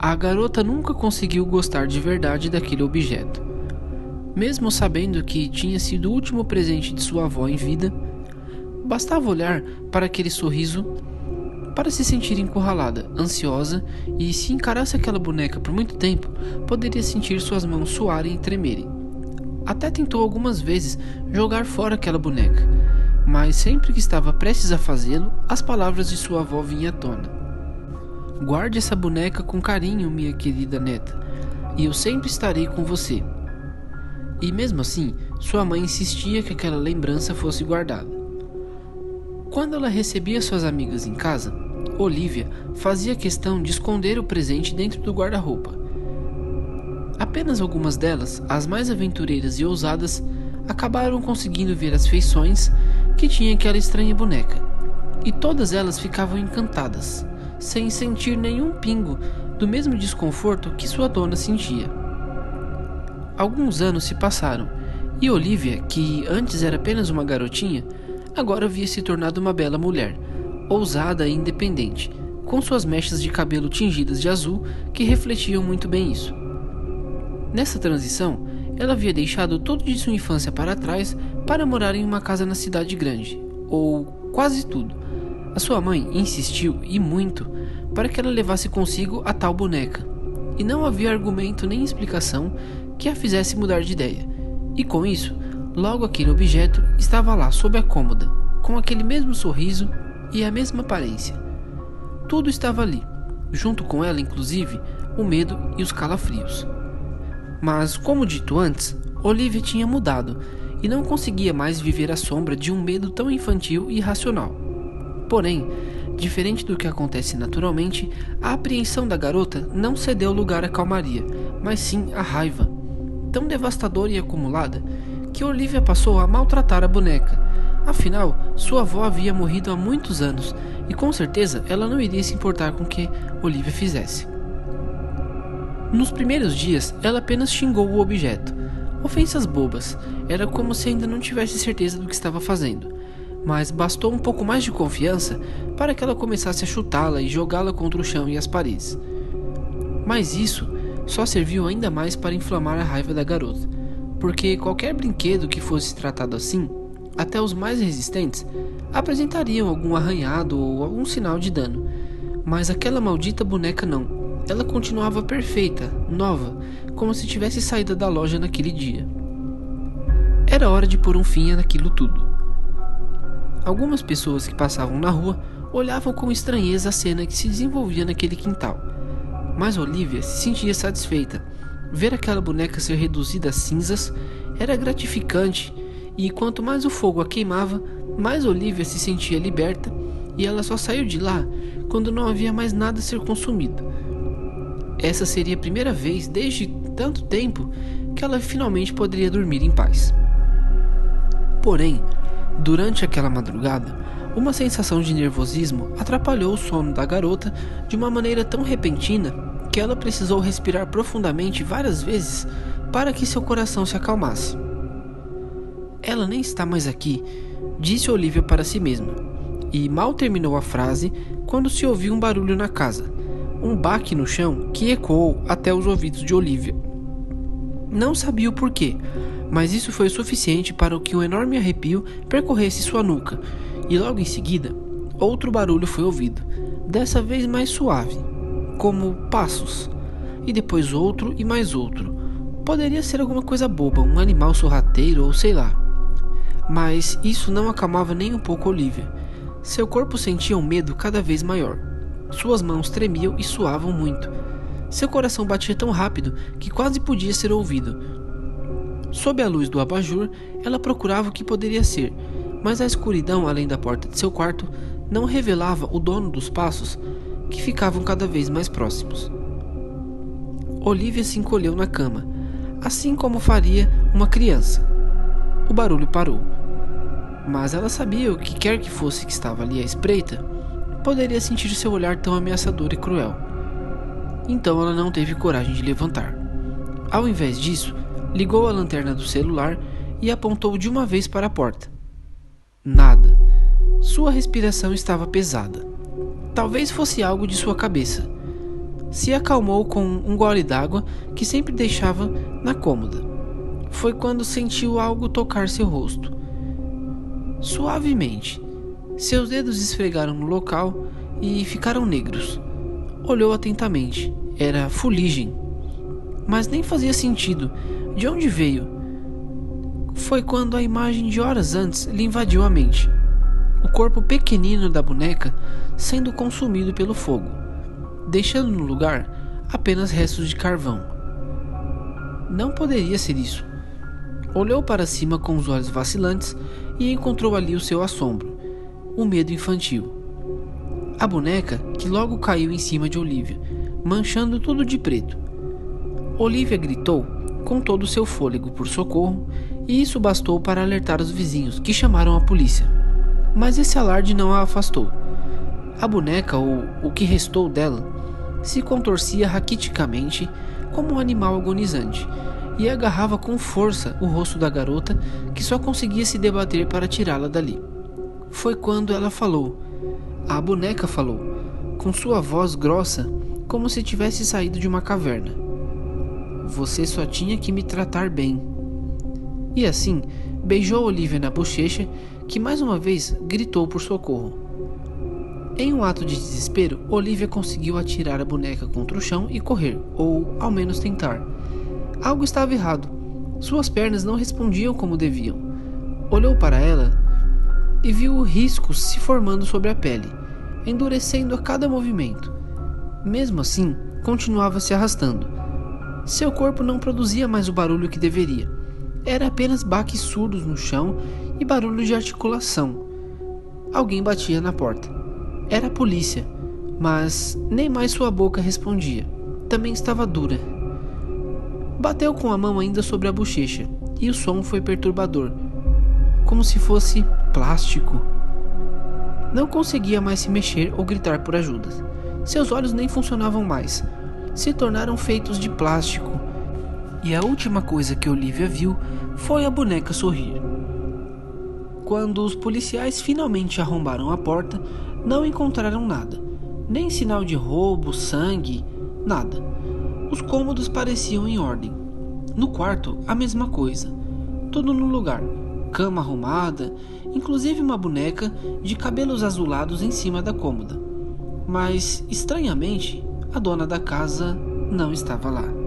A garota nunca conseguiu gostar de verdade daquele objeto. Mesmo sabendo que tinha sido o último presente de sua avó em vida, bastava olhar para aquele sorriso para se sentir encurralada, ansiosa, e se encarasse aquela boneca por muito tempo, poderia sentir suas mãos suarem e tremerem. Até tentou algumas vezes jogar fora aquela boneca, mas sempre que estava prestes a fazê-lo, as palavras de sua avó vinham à tona. Guarde essa boneca com carinho, minha querida neta, e eu sempre estarei com você. E mesmo assim, sua mãe insistia que aquela lembrança fosse guardada. Quando ela recebia suas amigas em casa, Olivia fazia questão de esconder o presente dentro do guarda-roupa. Apenas algumas delas, as mais aventureiras e ousadas, acabaram conseguindo ver as feições que tinha aquela estranha boneca, e todas elas ficavam encantadas, sem sentir nenhum pingo do mesmo desconforto que sua dona sentia. Alguns anos se passaram, e Olivia, que antes era apenas uma garotinha, agora havia se tornado uma bela mulher, ousada e independente, com suas mechas de cabelo tingidas de azul que refletiam muito bem isso. Nessa transição, ela havia deixado tudo de sua infância para trás para morar em uma casa na cidade grande, ou quase tudo. A sua mãe insistiu, e muito, para que ela levasse consigo a tal boneca, e não havia argumento nem explicação que a fizesse mudar de ideia. E com isso, logo aquele objeto estava lá sob a cômoda, com aquele mesmo sorriso e a mesma aparência. Tudo estava ali, junto com ela inclusive, o medo e os calafrios. Mas, como dito antes, Olivia tinha mudado e não conseguia mais viver à sombra de um medo tão infantil e irracional. Porém, diferente do que acontece naturalmente, a apreensão da garota não cedeu lugar à calmaria, mas sim à raiva, tão devastadora e acumulada, que Olivia passou a maltratar a boneca. Afinal, sua avó havia morrido há muitos anos, e com certeza ela não iria se importar com o que Olivia fizesse. Nos primeiros dias, ela apenas xingou o objeto. Ofensas bobas, era como se ainda não tivesse certeza do que estava fazendo. Mas bastou um pouco mais de confiança para que ela começasse a chutá-la e jogá-la contra o chão e as paredes. Mas isso só serviu ainda mais para inflamar a raiva da garota, porque qualquer brinquedo que fosse tratado assim, até os mais resistentes, apresentariam algum arranhado ou algum sinal de dano. Mas aquela maldita boneca não. Ela continuava perfeita, nova, como se tivesse saído da loja naquele dia. Era hora de pôr um fim naquilo tudo. Algumas pessoas que passavam na rua olhavam com estranheza a cena que se desenvolvia naquele quintal. Mas Olivia se sentia satisfeita. Ver aquela boneca ser reduzida a cinzas era gratificante, e quanto mais o fogo a queimava, mais Olivia se sentia liberta, e ela só saiu de lá quando não havia mais nada a ser consumido. Essa seria a primeira vez desde tanto tempo que ela finalmente poderia dormir em paz. Porém, durante aquela madrugada, uma sensação de nervosismo atrapalhou o sono da garota de uma maneira tão repentina que ela precisou respirar profundamente várias vezes para que seu coração se acalmasse. Ela nem está mais aqui, disse Olivia para si mesma, e mal terminou a frase quando se ouviu um barulho na casa, um baque no chão que ecoou até os ouvidos de Olivia. Não sabia o porquê, mas isso foi suficiente para que um enorme arrepio percorresse sua nuca, e logo em seguida, outro barulho foi ouvido, dessa vez mais suave, como passos, e depois outro e mais outro. Poderia ser alguma coisa boba, um animal sorrateiro ou sei lá. Mas isso não acalmava nem um pouco Olivia. Seu corpo sentia um medo cada vez maior. Suas mãos tremiam e suavam muito. Seu coração batia tão rápido que quase podia ser ouvido. Sob a luz do abajur, ela procurava o que poderia ser, mas a escuridão além da porta de seu quarto não revelava o dono dos passos, que ficavam cada vez mais próximos. Olivia se encolheu na cama, assim como faria uma criança. O barulho parou, mas ela sabia o que quer que fosse que estava ali à espreita, poderia sentir seu olhar tão ameaçador e cruel. Então ela não teve coragem de levantar. Ao invés disso, ligou a lanterna do celular e apontou de uma vez para a porta. Nada. Sua respiração estava pesada. Talvez fosse algo de sua cabeça. Se acalmou com um gole d'água que sempre deixava na cômoda. Foi quando sentiu algo tocar seu rosto. Suavemente, seus dedos esfregaram no local e ficaram negros. Olhou atentamente. Era fuligem. Mas nem fazia sentido. De onde veio? Foi quando a imagem de horas antes lhe invadiu a mente. O corpo pequenino da boneca sendo consumido pelo fogo, deixando no lugar apenas restos de carvão. Não poderia ser isso. Olhou para cima com os olhos vacilantes e encontrou ali o seu assombro, o medo infantil. A boneca que logo caiu em cima de Olivia, manchando tudo de preto. Olivia gritou com todo o seu fôlego por socorro, e isso bastou para alertar os vizinhos, que chamaram a polícia. Mas esse alarde não a afastou. A boneca, ou o que restou dela, se contorcia raquiticamente como um animal agonizante e agarrava com força o rosto da garota, que só conseguia se debater para tirá-la dali. Foi quando ela falou. A boneca falou, com sua voz grossa, como se tivesse saído de uma caverna. Você só tinha que me tratar bem. E assim, beijou Olivia na bochecha, que mais uma vez gritou por socorro. Em um ato de desespero, Olivia conseguiu atirar a boneca contra o chão e correr, ou ao menos tentar. Algo estava errado. Suas pernas não respondiam como deviam. Olhou para ela e viu riscos se formando sobre a pele, endurecendo a cada movimento. Mesmo assim, continuava se arrastando. Seu corpo não produzia mais o barulho que deveria. Era apenas baques surdos no chão e barulho de articulação. Alguém batia na porta. Era a polícia, mas nem mais sua boca respondia. Também estava dura. Bateu com a mão ainda sobre a bochecha, e o som foi perturbador, como se fosse plástico. Não conseguia mais se mexer ou gritar por ajuda. Seus olhos nem funcionavam mais. Se tornaram feitos de plástico. E a última coisa que Olivia viu foi a boneca sorrir. Quando os policiais finalmente arrombaram a porta, não encontraram nada. Nem sinal de roubo, sangue, nada. Os cômodos pareciam em ordem. No quarto, a mesma coisa. Tudo no lugar. Cama arrumada, inclusive uma boneca de cabelos azulados em cima da cômoda. Mas, estranhamente, a dona da casa não estava lá.